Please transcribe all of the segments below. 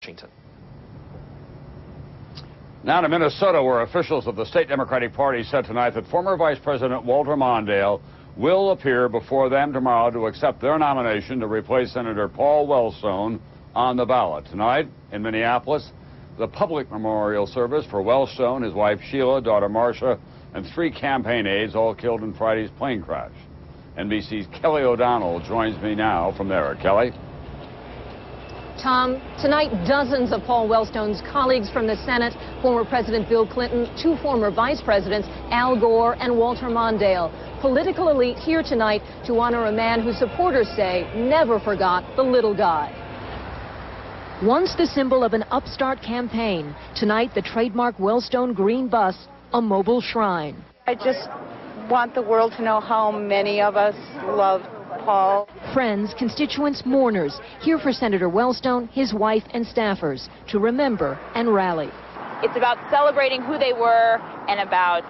Washington. Now to Minnesota, where officials of the state Democratic Party said tonight that former Vice President Walter Mondale will appear before them tomorrow to accept their nomination to replace Senator Paul Wellstone on the ballot. Tonight in Minneapolis, the public memorial service for Wellstone, his wife Sheila, daughter Marcia, and 3 campaign aides, all killed in Friday's plane crash. NBC's Kelly O'Donnell joins me now from there. Kelly? Tom, tonight dozens of Paul Wellstone's colleagues from the Senate, former President Bill Clinton, 2 former vice presidents, Al Gore and Walter Mondale. Political elite here tonight to honor a man whose supporters say never forgot the little guy. Once the symbol of an upstart campaign, tonight the trademark Wellstone green bus, a mobile shrine. I just want the world to know how many of us love Paul. Friends, constituents, mourners, here for Senator Wellstone, his wife and staffers to remember and rally. It's about celebrating who they were and about,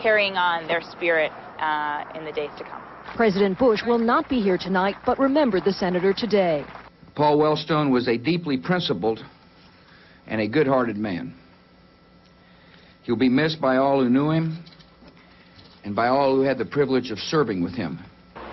carrying on their spirit in the days to come. President Bush will not be here tonight, but remembered the senator today. Paul Wellstone was a deeply principled and a good-hearted man. He'll be missed by all who knew him and by all who had the privilege of serving with him.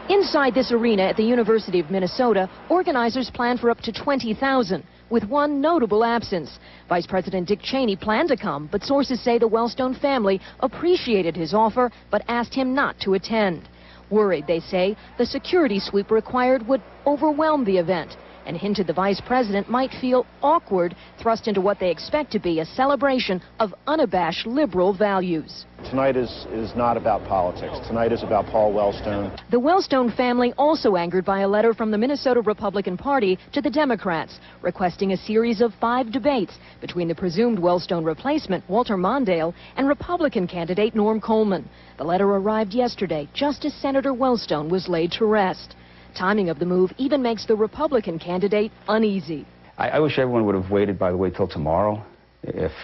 Inside this arena at the University of Minnesota, organizers plan for up to 20,000, with one notable absence. Vice President Dick Cheney planned to come, but sources say the Wellstone family appreciated his offer, but asked him not to attend. Worried, they say, the security sweep required would overwhelm the event, and hinted the vice president might feel awkward, thrust into what they expect to be a celebration of unabashed liberal values. Tonight is not about politics. Tonight is about Paul Wellstone. The Wellstone family also angered by a letter from the Minnesota Republican Party to the Democrats, requesting a series of 5 debates between the presumed Wellstone replacement, Walter Mondale, and Republican candidate Norm Coleman. The letter arrived yesterday, just as Senator Wellstone was laid to rest. Timing of the move even makes the Republican candidate uneasy. I wish everyone would have waited, by the way, till tomorrow.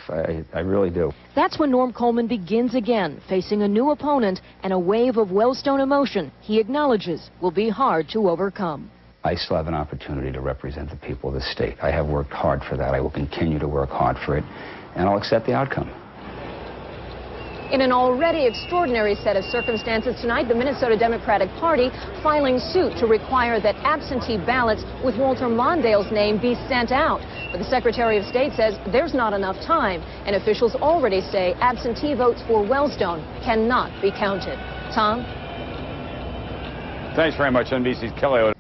I really do. That's when Norm Coleman begins again, facing a new opponent and a wave of Wellstone emotion he acknowledges will be hard to overcome. I still have an opportunity to represent the people of the state. I have worked hard for that. I will continue to work hard for it, and I'll accept the outcome. In an already extraordinary set of circumstances tonight, the Minnesota Democratic Party filing suit to require that absentee ballots with Walter Mondale's name be sent out. But the Secretary of State says there's not enough time, and officials already say absentee votes for Wellstone cannot be counted. Tom? Thanks very much, NBC's Kelly.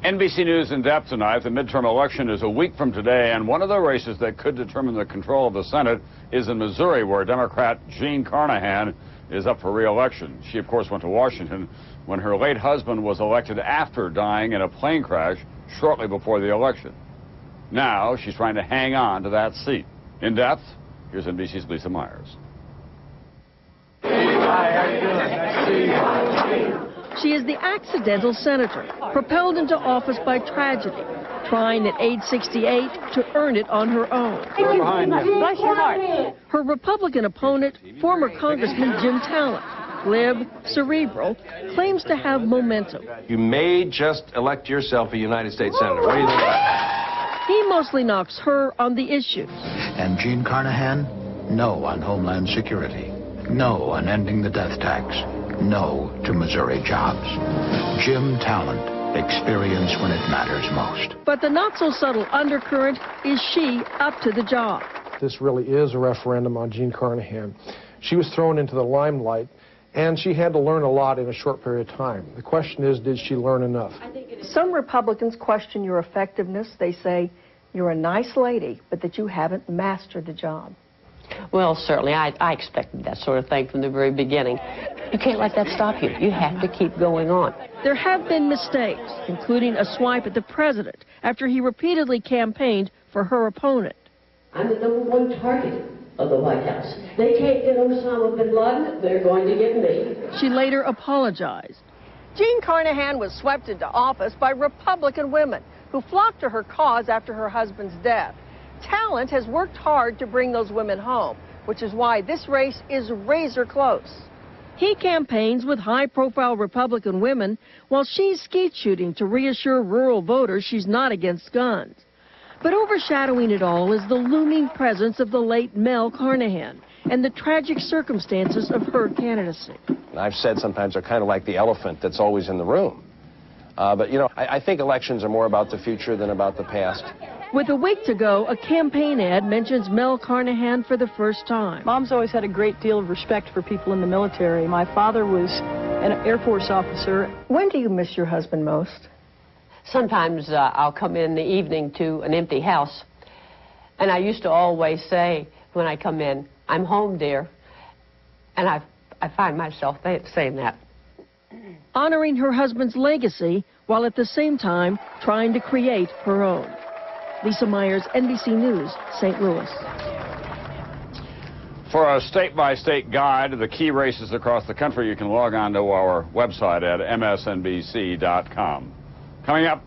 NBC News in depth tonight. The midterm election is a week from today, and one of the races that could determine the control of the Senate is in Missouri, where Democrat Jean Carnahan is up for re-election. She, of course, went to Washington when her late husband was elected after dying in a plane crash shortly before the election. Now she's trying to hang on to that seat. In depth, here's NBC's Lisa Myers. Hi, how you doing? Nice to see you. She is the accidental senator, propelled into office by tragedy, trying at age 68 to earn it on her own. Bless your heart. Her Republican opponent, former Congressman Jim Talent, glib, cerebral, claims to have momentum. You may just elect yourself a United States Senator. What do you think about that? He mostly knocks her on the issues. And Jean Carnahan, no on Homeland Security, no on ending the death tax, no to Missouri jobs. Jim Talent, experience when it matters most. But the not-so-subtle undercurrent is she up to the job. This really is a referendum on Jean Carnahan. She was thrown into the limelight, and she had to learn a lot in a short period of time. The question is, did she learn enough? Some Republicans question your effectiveness. They say you're a nice lady, but that you haven't mastered the job. Well, certainly, I expected that sort of thing from the very beginning. You can't let that stop you. You have to keep going on. There have been mistakes, including a swipe at the president after he repeatedly campaigned for her opponent. I'm the #1 target of the White House. They can't get Osama bin Laden, they're going to get me. She later apologized. Jean Carnahan was swept into office by Republican women who flocked to her cause after her husband's death. Talent has worked hard to bring those women home, which is why this race is razor close. He campaigns with high-profile Republican women while she's skeet shooting to reassure rural voters she's not against guns. But overshadowing it all is the looming presence of the late Mel Carnahan and the tragic circumstances of her candidacy. I've said sometimes they're kind of like the elephant that's always in the room. But, you know, I think elections are more about the future than about the past. With a week to go, a campaign ad mentions Mel Carnahan for the first time. Mom's always had a great deal of respect for people in the military. My father was an Air Force officer. When do you miss your husband most? Sometimes I'll come in the evening to an empty house, and I used to always say when I come in, "I'm home, dear," and I find myself saying that. Honoring her husband's legacy while at the same time trying to create her own. Lisa Myers, NBC News, St. Louis. For a state-by-state guide to the key races across the country, you can log on to our website at msnbc.com. Coming up,